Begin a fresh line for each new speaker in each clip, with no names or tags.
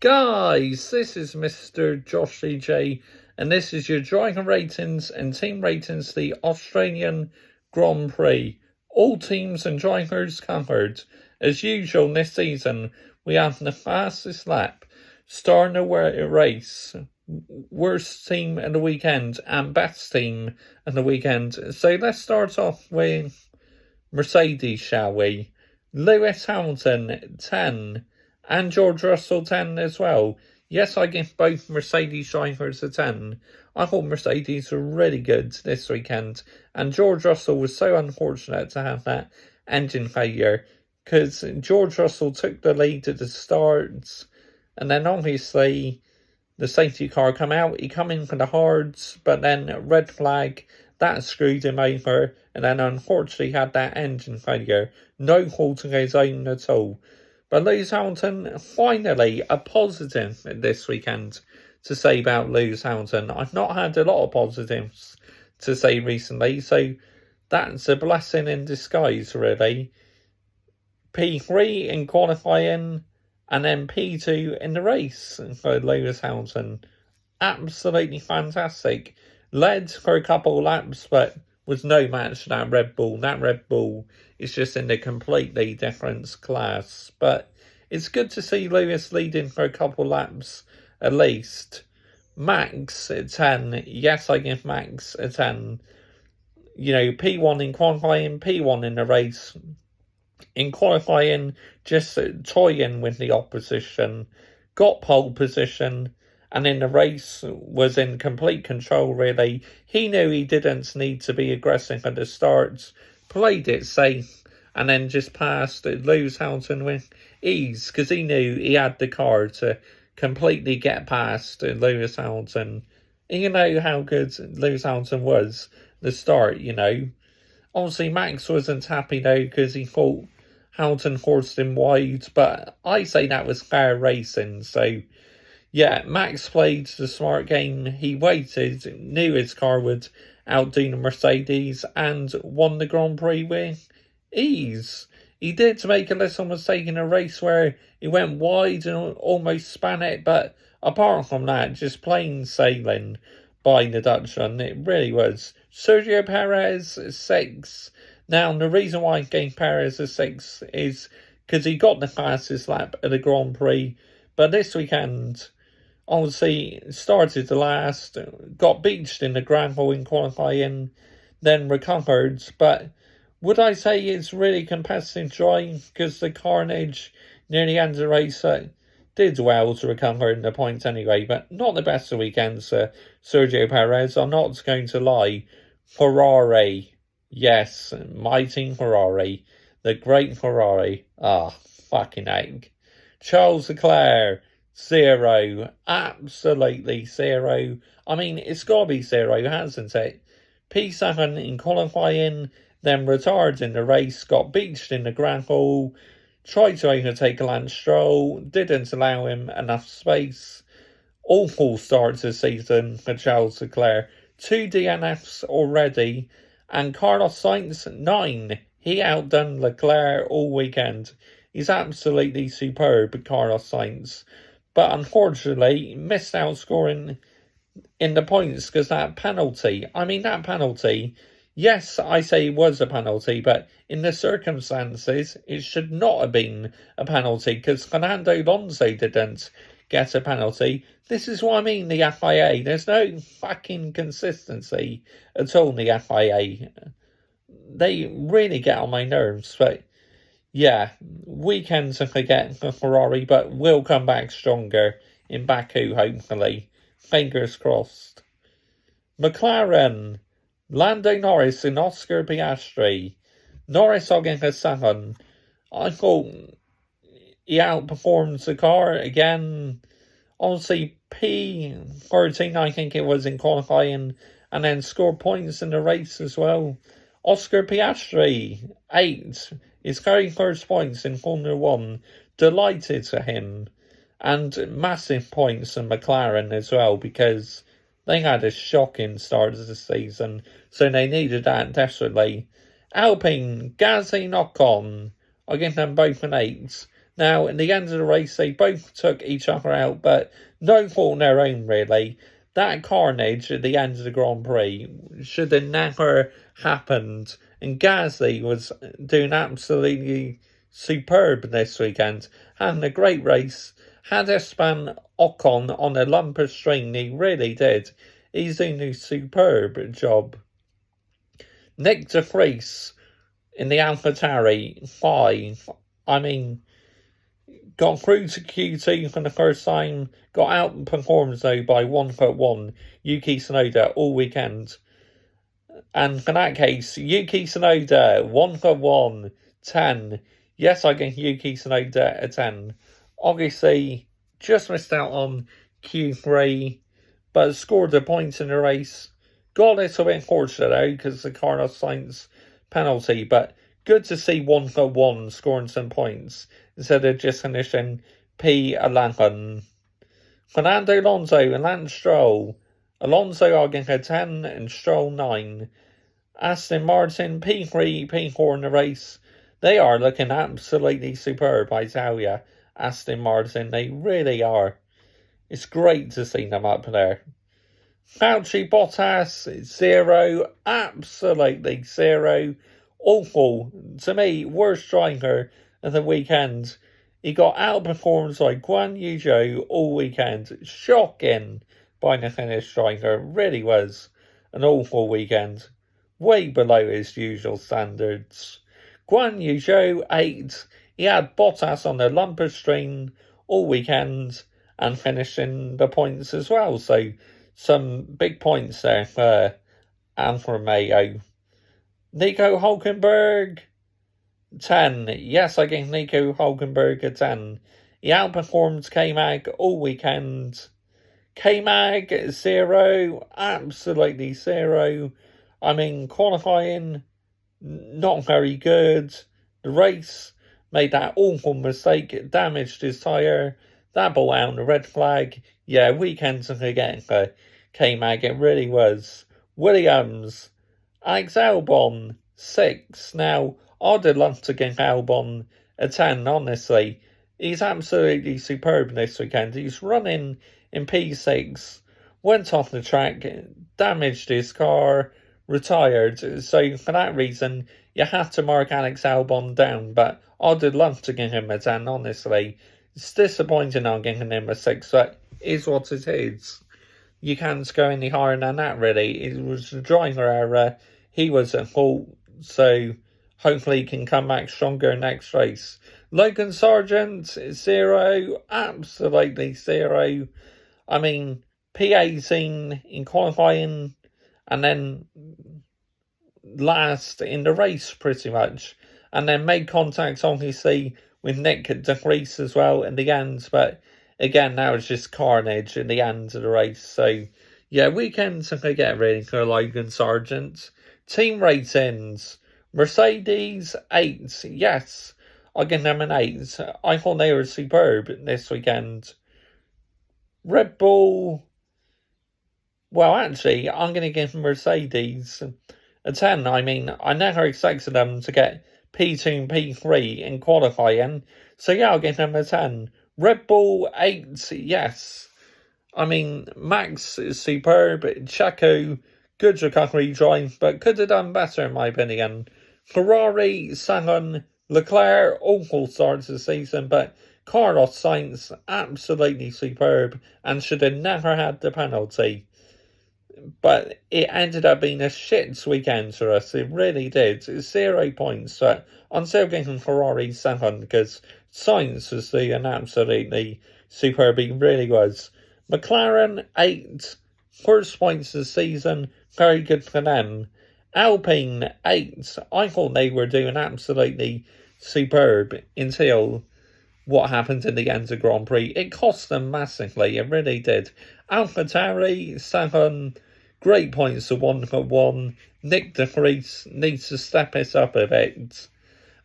Guys, this is Mr. Josh DJ, and this is your driver ratings and team ratings for the Australian Grand Prix. All teams and drivers covered. As usual this season, we have the fastest lap, starting a race, worst team of the weekend, and best team of the weekend. So let's start off with Mercedes, shall we? Lewis Hamilton, 10. And George Russell 10 as well. Yes, I give both Mercedes drivers a 10. I thought Mercedes were really good this weekend. And George Russell was so unfortunate to have that engine failure. Because George Russell took the lead at the start. And then obviously the safety car come out. He come in for the hards. But then red flag. That screwed him over. And then unfortunately had that engine failure. No fault of his own at all. But Lewis Hamilton, finally, a positive this weekend to say about Lewis Hamilton. I've not had a lot of positives to say recently, so that's a blessing in disguise, really. P3 in qualifying, and then P2 in the race for Lewis Hamilton. Absolutely fantastic. Led for a couple of laps, but was no match to that Red Bull. That Red Bull is just in a completely different class. But it's good to see Lewis leading for a couple of laps at least. Max at 10. Yes, I give Max a 10. You know, P1 in qualifying, P1 in the race. In qualifying, just toying with the opposition. Got pole position. And in the race, was in complete control, really. He knew he didn't need to be aggressive at the start. Played it safe. And then just passed Lewis Hamilton with ease. Because he knew he had the car to completely get past Lewis Hamilton. And you know how good Lewis Hamilton was at the start, you know. Obviously, Max wasn't happy, though, because he thought Hamilton forced him wide. But I say that was fair racing, so... Yeah, Max played the smart game. He waited, knew his car would outdo the Mercedes, and won the Grand Prix with ease. He did make a little mistake in a race where he went wide and almost span it, but apart from that, just plain sailing by the Dutchman. It really was. Sergio Perez, 6. Now, the reason why I gave Perez a 6 is because he got the fastest lap at the Grand Prix, but this weekend... Obviously, started the last, got beached in the gravel in qualifying, then recovered. But would I say it's really competitive drive? Because the carnage near the end of the race did well to recover in the points anyway. But not the best of weekends, Sergio Perez. I'm not going to lie. Ferrari. Yes, my team Ferrari. The great Ferrari. Fucking heck. Charles Leclerc. 0. Absolutely 0. I mean, it's got to be 0, hasn't it? P7 in qualifying, then retired in the race, got beached in the gravel, tried to overtake Lance Stroll, didn't allow him enough space. Awful start to the season for Charles Leclerc. 2 DNFs already, and Carlos Sainz, 9. He outdone Leclerc all weekend. He's absolutely superb, Carlos Sainz. But unfortunately, missed out scoring in the points because that penalty. I mean, that penalty, yes, I say it was a penalty, but in the circumstances, it should not have been a penalty because Fernando Alonso didn't get a penalty. This is what I mean, the FIA. There's no fucking consistency at all in the FIA. They really get on my nerves, but... Yeah, weekends if they get for Ferrari, but will come back stronger in Baku, hopefully. Fingers crossed. McLaren, Lando Norris and Oscar Piastri. Norris will get a 7. I thought he outperformed the car again. Obviously, P13, I think it was in qualifying, and then scored points in the race as well. Oscar Piastri, 8. His very first points in Formula 1. Delighted for him. And massive points in McLaren as well, because they had a shocking start of the season, so they needed that desperately. Alpine, Gasly, knock on. I give them both an 8. Now, in the end of the race, they both took each other out, but no fault on their own, really. That carnage at the end of the Grand Prix should have never happened. And Gasly was doing absolutely superb this weekend, having a great race. Had Esteban Ocon on a lump of string, he really did. He's doing a superb job. Nick de Vries in the AlphaTauri, 5. I mean, got through to Q2 for the first time, got outperformed though by 1.1 Yuki Tsunoda all weekend. And in that case, Yuki Tsunoda, 1.1, 10. Yes, I give Yuki Tsunoda a 10. Obviously, just missed out on Q3, but scored the points in the race. Got a little bit fortunate though, because the Carlos Sainz penalty, but good to see 1.1 scoring some points instead of just finishing P11. Fernando Alonso and Lance Stroll. Alonso are getting a 10 and Stroll 9. Aston Martin P3, P4 in the race. They are looking absolutely superb, I tell you. Aston Martin, they really are. It's great to see them up there. Fauci Bottas, 0, absolutely 0. Awful. To me, worst driver of the weekend. He got outperformed by Guan Yu Zhou all weekend. Shocking by the Finnish driver. Really was an awful weekend. Way below his usual standards. Guan Yu Zhou, 8. He had Bottas on the lump of string all weekend and finishing the points as well. So some big points there for Alfa Romeo. Nico Hulkenberg, 10. Yes, I gave Nico Hulkenberg a 10. He outperformed K-Mag all weekend. K-Mag, 0. Absolutely 0. I mean, qualifying, not very good. The race, made that awful mistake, damaged his tyre. That ball out on the red flag. Yeah, weekends again for K-Mag, it really was. Williams, Alex Albon, 6. Now, I'd have loved to give Albon a 10, honestly. He's absolutely superb this weekend. He's running in P6, went off the track, damaged his car, retired. So for that reason, you have to mark Alex Albon down. But I'd have loved to give him a 10, honestly. It's disappointing I'm giving him a 6, but it is what it is. You can't go any higher than that, really. It was a driver error. He was at fault, so hopefully he can come back stronger next race. Logan Sargent, 0. Absolutely 0. I mean, P18 in qualifying and then last in the race, pretty much. And then made contact, obviously, with Nick de Vries as well in the end. But again, that was just carnage in the end of the race. So, yeah, weekends I get really for Logan Sargent. Team ratings. Mercedes, 8. Yes, I'll give them an 8. I thought they were superb this weekend. Red Bull, well, actually, I'm going to give Mercedes a 10. I mean, I never expected them to get P2 and P3 in qualifying. So, yeah, I'll give them a 10. Red Bull, 8. Yes. I mean, Max is superb. Checo, good recovery drive, but could have done better, in my opinion. Ferrari, 7. Leclerc, awful start to the season, but Carlos Sainz, absolutely superb, and should have never had the penalty. But it ended up being a shit weekend for us. It really did. 0 points. But I'm still giving Ferrari 7 because Sainz was doing absolutely superb. He really was. McLaren, 8. First points of the season. Very good for them. Alpine, 8. I thought they were doing absolutely superb until what happened in the end of the Grand Prix. It cost them massively. It really did. AlphaTauri, 7. Great points to 1.1. Nick de Vries needs to step it up a bit.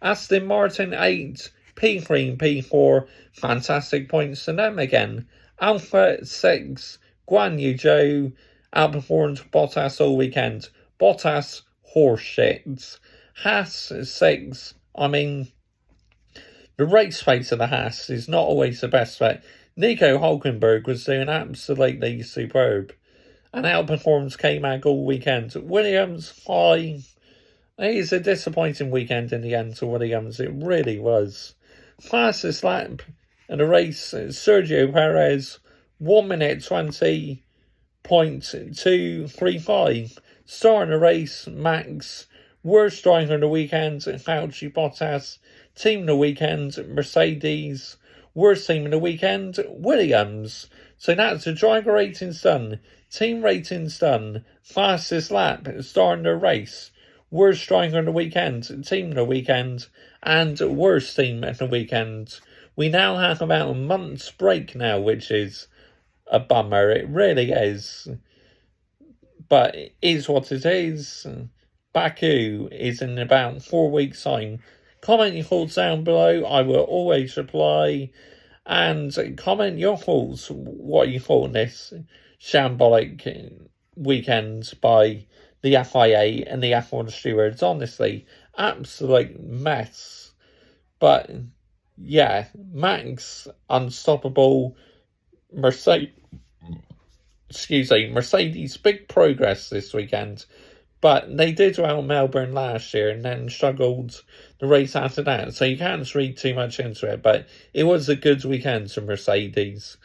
Aston Martin, 8. P3 and P4. Fantastic points to them again. Alpha, 6. Guan Yu Zhou outperformed Bottas all weekend. Bottas, horseshit. Haas, 6. I mean, The race pace of the Haas is not always the best bet. Nico Hulkenberg was doing absolutely superb and outperforms K-Mag all weekend. Williams, high. It is a disappointing weekend in the end for Williams. It really was. Fastest lap in the race, Sergio Perez, 1 minute 20.235. Starting the race, Max. Worst driver of the weekend, Fauci Bottas. Team of the weekend, Mercedes. Worst team of the weekend, Williams. So that's the driver ratings done. Team ratings done. Fastest lap, starting the race. Worst driver of the weekend, team of the weekend, and worst team of the weekend. We now have about a month's break now, which is a bummer. It really is. But it is what it is. Baku is in about 4 weeks' time. Comment your thoughts down below. I will always reply. And comment your thoughts, what you thought of this shambolic weekend by the FIA and the F1 stewards. Honestly, absolute mess. But yeah, Max unstoppable. Mercedes big progress this weekend. But they did well in Melbourne last year and then struggled the race after that. So you can't read too much into it. But it was a good weekend for Mercedes.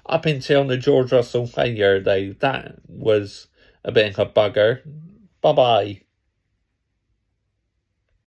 Up until the George Russell failure, though, that was a bit of a bugger. Bye-bye.